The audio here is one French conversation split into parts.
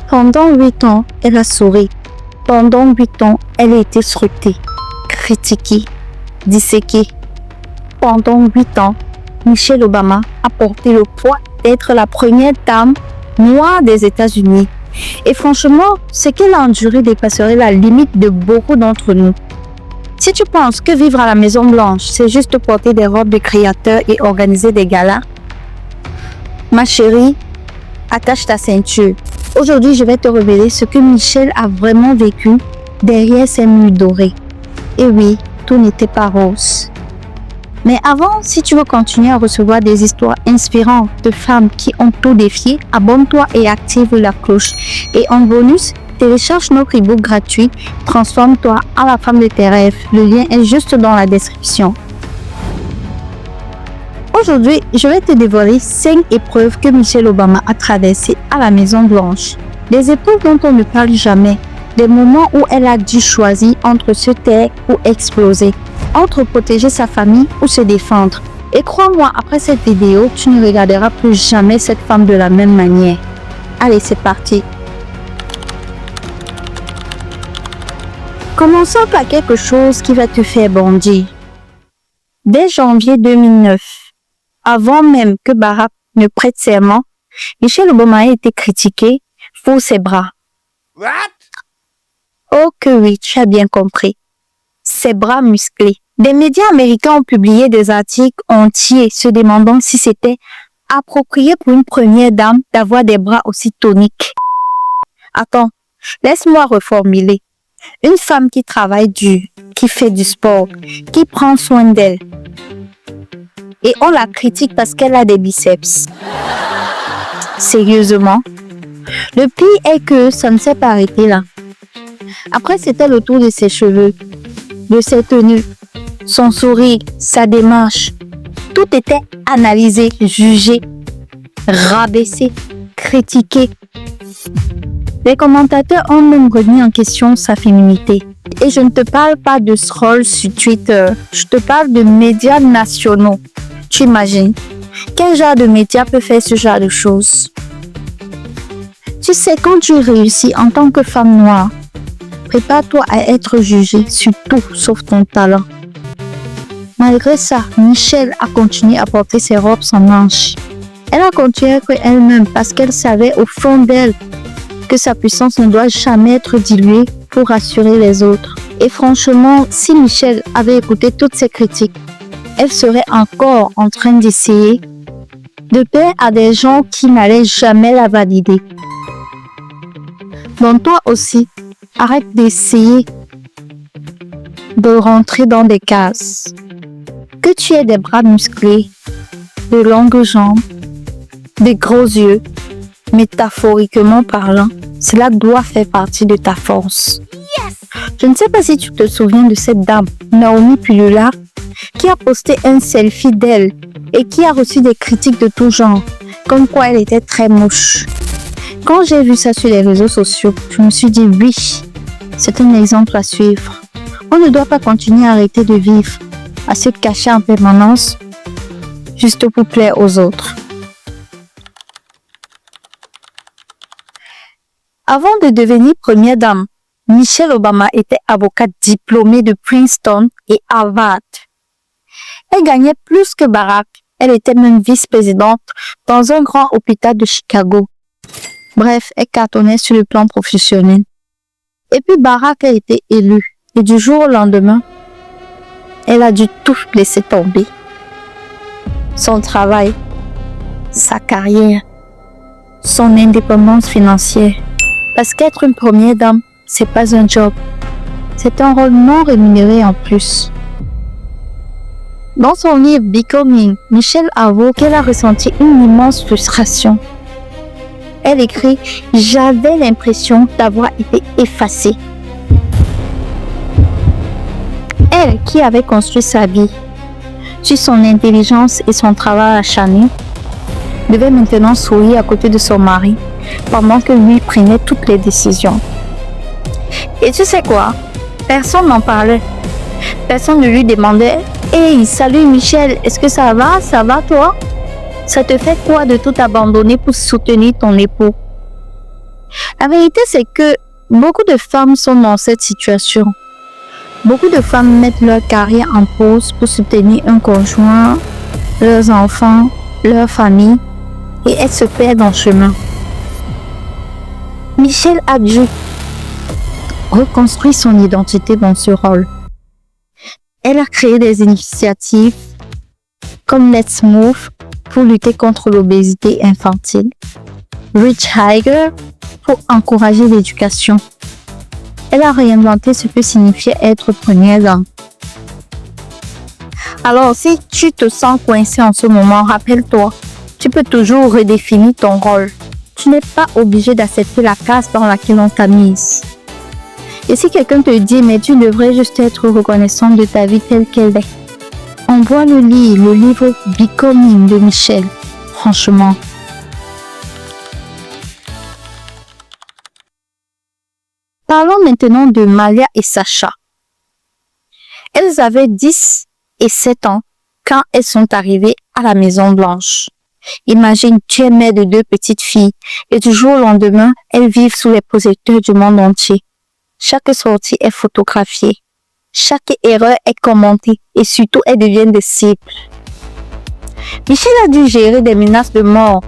Pendant 8 ans, elle a souri. Pendant 8 ans, elle a été scrutée, critiquée, disséquée. Pendant 8 ans, Michelle Obama a porté le poids d'être la première dame noire des États-Unis. Et franchement, ce qu'elle a enduré dépasserait la limite de beaucoup d'entre nous. Si tu penses que vivre à la Maison Blanche, c'est juste porter des robes de créateurs et organiser des galas, ma chérie, attache ta ceinture. Aujourd'hui, je vais te révéler ce que Michelle a vraiment vécu derrière ses murs dorés. Et oui, tout n'était pas rose. Mais avant, si tu veux continuer à recevoir des histoires inspirantes de femmes qui ont tout défié, abonne-toi et active la cloche. Et en bonus, télécharge notre e-book gratuit « Transforme-toi à la femme de tes rêves ». Le lien est juste dans la description. Aujourd'hui, je vais te dévoiler 5 épreuves que Michelle Obama a traversées à la Maison Blanche. Des épreuves dont on ne parle jamais. Des moments où elle a dû choisir entre se taire ou exploser. Entre protéger sa famille ou se défendre. Et crois-moi, après cette vidéo, tu ne regarderas plus jamais cette femme de la même manière. Allez, c'est parti. Commençons par quelque chose qui va te faire bondir. Dès janvier 2009, avant même que Barack ne prête serment, Michelle Obama a été critiquée pour ses bras. What? Oh que oui, tu as bien compris. Ses bras musclés. Des médias américains ont publié des articles entiers se demandant si c'était approprié pour une première dame d'avoir des bras aussi toniques. Attends, laisse-moi reformuler. Une femme qui travaille dur, qui fait du sport, qui prend soin d'elle. Et on la critique parce qu'elle a des biceps. Sérieusement? Le pire est que ça ne s'est pas arrêté là. Après, c'était le tour de ses cheveux, de ses tenues, son sourire, sa démarche. Tout était analysé, jugé, rabaissé, critiqué. Les commentateurs ont même remis en question sa féminité. Et je ne te parle pas de scroll sur Twitter, je te parle de médias nationaux. Tu imagines, quel genre de média peut faire ce genre de choses? Tu sais, quand tu réussis en tant que femme noire, prépare-toi à être jugée sur tout sauf ton talent. Malgré ça, Michelle a continué à porter ses robes sans manches. Elle a continué à être elle-même parce qu'elle savait au fond d'elle que sa puissance ne doit jamais être diluée pour rassurer les autres. Et franchement, si Michelle avait écouté toutes ces critiques, elle serait encore en train d'essayer de plaire à des gens qui n'allaient jamais la valider. Donc toi aussi, arrête d'essayer de rentrer dans des cases. Que tu aies des bras musclés, de longues jambes, des gros yeux, métaphoriquement parlant, cela doit faire partie de ta force. Yes! Je ne sais pas si tu te souviens de cette dame, Naomi Pulula, qui a posté un selfie d'elle et qui a reçu des critiques de tout genre, comme quoi elle était très moche. Quand j'ai vu ça sur les réseaux sociaux, je me suis dit oui, c'est un exemple à suivre. On ne doit pas continuer à arrêter de vivre, à se cacher en permanence, juste pour plaire aux autres. Avant de devenir première dame, Michelle Obama était avocate diplômée de Princeton et Harvard. Elle gagnait plus que Barack. Elle était même vice-présidente dans un grand hôpital de Chicago. Bref, elle cartonnait sur le plan professionnel. Et puis Barack a été élu. Et du jour au lendemain, elle a dû tout laisser tomber. Son travail, sa carrière, son indépendance financière. Parce qu'être une première dame, c'est pas un job. C'est un rôle non rémunéré en plus. Dans son livre Becoming, Michelle avoue qu'elle a ressenti une immense frustration. Elle écrit « J'avais l'impression d'avoir été effacée. » Elle, qui avait construit sa vie sur son intelligence et son travail acharné, devait maintenant sourire à côté de son mari pendant que lui prenait toutes les décisions. Et tu sais quoi? Personne n'en parlait. Personne ne lui demandait « Hey, salut Michelle, est-ce que ça va? Ça va toi? Ça te fait quoi de tout abandonner pour soutenir ton époux? » La vérité, c'est que beaucoup de femmes sont dans cette situation. Beaucoup de femmes mettent leur carrière en pause pour soutenir un conjoint, leurs enfants, leur famille, et elles se perdent en chemin. Michelle a dû reconstruire son identité dans ce rôle. Elle a créé des initiatives comme Let's Move pour lutter contre l'obésité infantile, Rich Higher pour encourager l'éducation. Elle a réinventé ce que signifiait être première dame. Alors, si tu te sens coincé en ce moment, rappelle-toi, tu peux toujours redéfinir ton rôle. Tu n'es pas obligé d'accepter la case dans laquelle on t'a mise. Et si quelqu'un te dit, mais tu devrais juste être reconnaissant de ta vie telle qu'elle est, envoie-le lire le livre Becoming de Michelle. Franchement. Parlons maintenant de Malia et Sacha. Elles avaient 10 et 7 ans quand elles sont arrivées à la Maison Blanche. Imagine, tu es mère de 2 petites filles et du jour au lendemain, elles vivent sous les projecteurs du monde entier. Chaque sortie est photographiée. Chaque erreur est commentée et surtout, elles deviennent des cibles. Michelle a dû gérer des menaces de mort.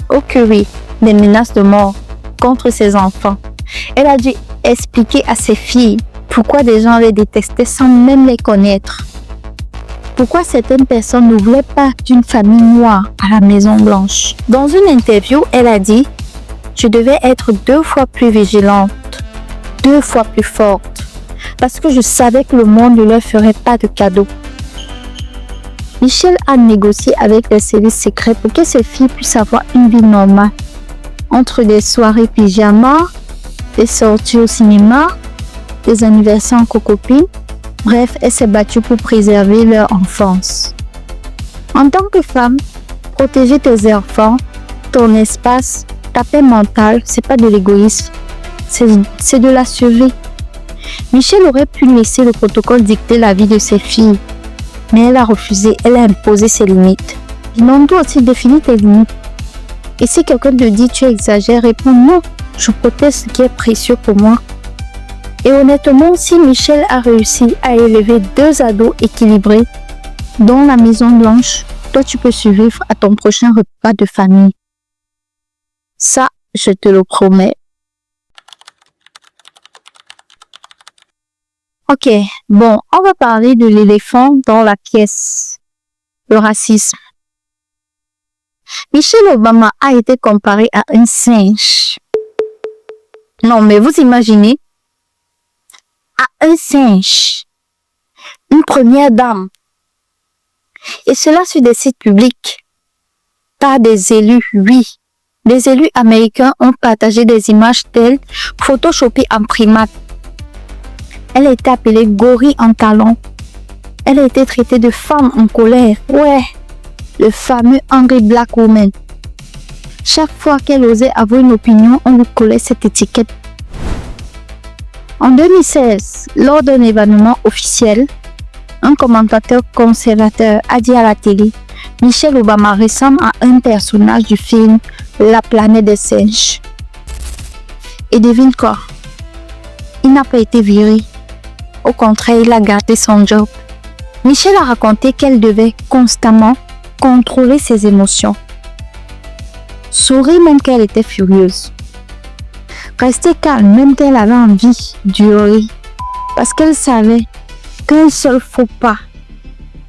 Oh que oui, des menaces de mort contre ses enfants. Elle a dû expliquer à ses filles pourquoi des gens les détestaient sans même les connaître. Pourquoi certaines personnes ne voulaient pas d'une famille noire à la Maison Blanche. Dans une interview, elle a dit « Je devais être 2 fois plus vigilante, 2 fois plus forte, parce que je savais que le monde ne leur ferait pas de cadeaux. » Michelle a négocié avec les services secrets pour que ses filles puissent avoir une vie normale. Entre des soirées pyjama, des sorties au cinéma, des anniversaires en cocopine, bref, elle s'est battue pour préserver leur enfance. En tant que femme, protéger tes enfants, ton espace, ta paix mentale, c'est pas de l'égoïsme, c'est de la survie. Michelle aurait pu laisser le protocole dicter la vie de ses filles, mais elle a refusé, elle a imposé ses limites. Demande-toi aussi définir tes limites. Et si quelqu'un te dit tu exagères, réponds non, je protège ce qui est précieux pour moi. Et honnêtement, si Michelle a réussi à élever 2 ados équilibrés dans la Maison Blanche, toi tu peux survivre à ton prochain repas de famille. Ça, je te le promets. Ok, bon, on va parler de l'éléphant dans la pièce, le racisme. Michelle Obama a été comparée à un singe. Non, mais vous imaginez, à un singe, une première dame, et cela sur des sites publics, pas des élus, oui. Les élus américains ont partagé des images d'elle photoshopées en primate. Elle a été appelée gorille en talons. Elle a été traitée de femme en colère. Ouais, le fameux Angry Black Woman. Chaque fois qu'elle osait avoir une opinion, on lui collait cette étiquette. En 2016, lors d'un événement officiel, un commentateur conservateur a dit à la télé « Michelle Obama ressemble à un personnage du film La planète des singes ». Et devine quoi? Il n'a pas été viré. Au contraire, il a gardé son job. Michelle a raconté qu'elle devait constamment contrôler ses émotions. Sourire même qu'elle était furieuse. Rester calme même qu'elle avait envie d'hurler. Parce qu'elle savait qu'un seul faux pas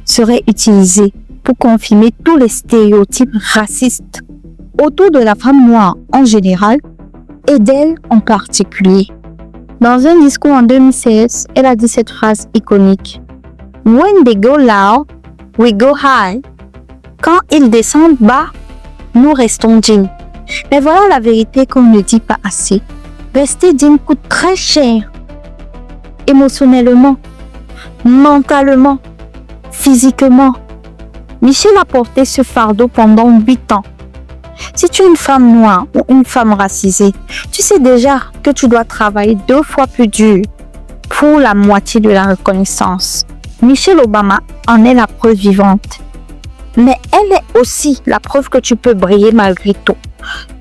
serait utilisé pour confirmer tous les stéréotypes racistes autour de la femme noire en général et d'elle en particulier. Dans un discours en 2016, elle a dit cette phrase iconique. « When they go low, we go high. » Quand ils descendent bas, nous restons dignes. Mais voilà la vérité qu'on ne dit pas assez. Rester digne coûte très cher. Émotionnellement, mentalement, physiquement. Michelle a porté ce fardeau pendant 8 ans. Si tu es une femme noire ou une femme racisée, tu sais déjà que tu dois travailler 2 fois plus dur pour la moitié de la reconnaissance. Michelle Obama en est la preuve vivante. mais elle est aussi la preuve que tu peux briller malgré tout.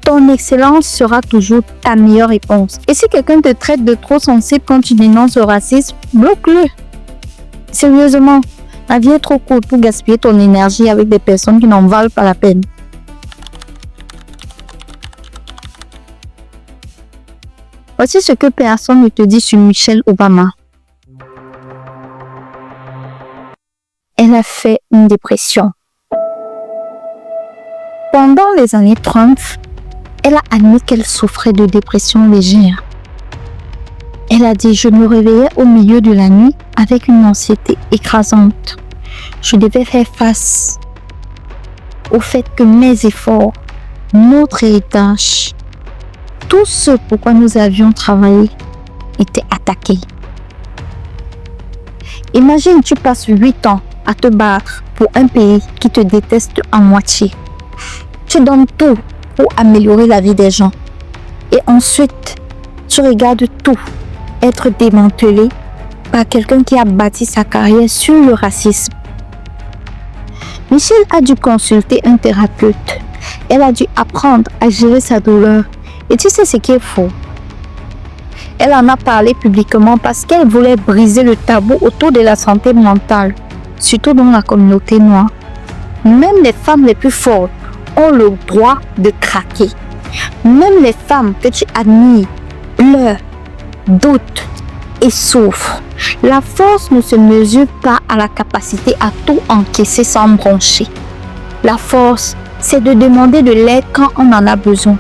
Ton excellence sera toujours ta meilleure réponse. Et si quelqu'un te traite de trop sensible quand tu dénonces le racisme, bloque-le. Sérieusement, la vie est trop courte pour gaspiller ton énergie avec des personnes qui n'en valent pas la peine. Voici ce que personne ne te dit sur Michelle Obama. Elle a fait une dépression. Pendant les années Trump, elle a admis qu'elle souffrait de dépression légère. Elle a dit « Je me réveillais au milieu de la nuit avec une anxiété écrasante. Je devais faire face au fait que mes efforts, notre héritage, tout ce pourquoi nous avions travaillé était attaqué. Imagine, tu passes 8 ans à te battre pour un pays qui te déteste en moitié. Tu donnes tout pour améliorer la vie des gens. Et ensuite, tu regardes tout être démantelé par quelqu'un qui a bâti sa carrière sur le racisme. Michelle a dû consulter un thérapeute. Elle a dû apprendre à gérer sa douleur. Et tu sais ce qui est faux? Elle en a parlé publiquement parce qu'elle voulait briser le tabou autour de la santé mentale, surtout dans la communauté noire. Même les femmes les plus fortes ont le droit de craquer. Même les femmes que tu admires pleurent, doutent et souffrent. La force ne se mesure pas à la capacité à tout encaisser sans broncher. La force, c'est de demander de l'aide quand on en a besoin.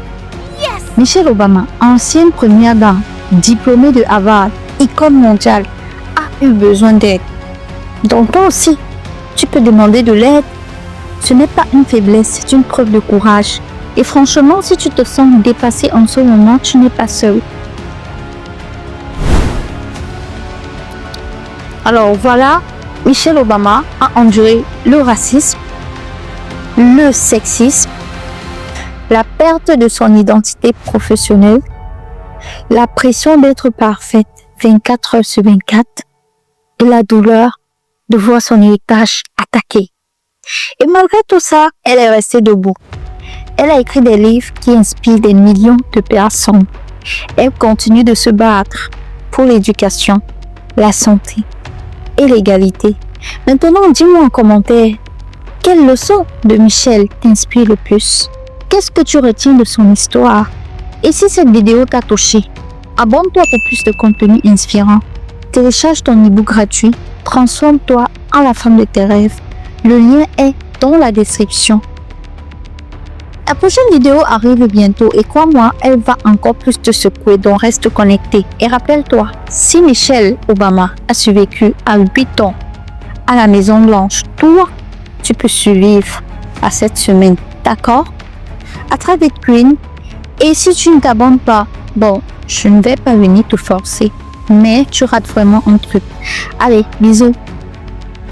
Yes! Michelle Obama, ancienne première dame, diplômée de Harvard, icône mondiale, a eu besoin d'aide. Donc toi aussi, tu peux demander de l'aide. Ce n'est pas une faiblesse, c'est une preuve de courage. Et franchement, si tu te sens dépassé en ce moment, tu n'es pas seul. Alors voilà, Michelle Obama a enduré le racisme, le sexisme, la perte de son identité professionnelle, la pression d'être parfaite 24 heures sur 24 et la douleur de voir son héritage attaqué. Et malgré tout ça, elle est restée debout. Elle a écrit des livres qui inspirent des millions de personnes. Elle continue de se battre pour l'éducation, la santé et l'égalité. Maintenant, dis-moi en commentaire, quelle leçon de Michelle t'inspire le plus? Qu'est-ce que tu retiens de son histoire? Et si cette vidéo t'a touché, abonne-toi pour plus de contenu inspirant. Télécharge ton e-book gratuit, transforme-toi en la femme de tes rêves. Le lien est dans la description. La prochaine vidéo arrive bientôt et crois-moi, elle va encore plus te secouer, donc reste connecté. Et rappelle-toi, si Michelle Obama a survécu à 8 ans à la Maison Blanche, toi, tu peux survivre à cette semaine, d'accord? À très vite, Queen. Et si tu ne t'abonnes pas, bon, je ne vais pas venir te forcer, mais tu rates vraiment un truc. Allez, bisous.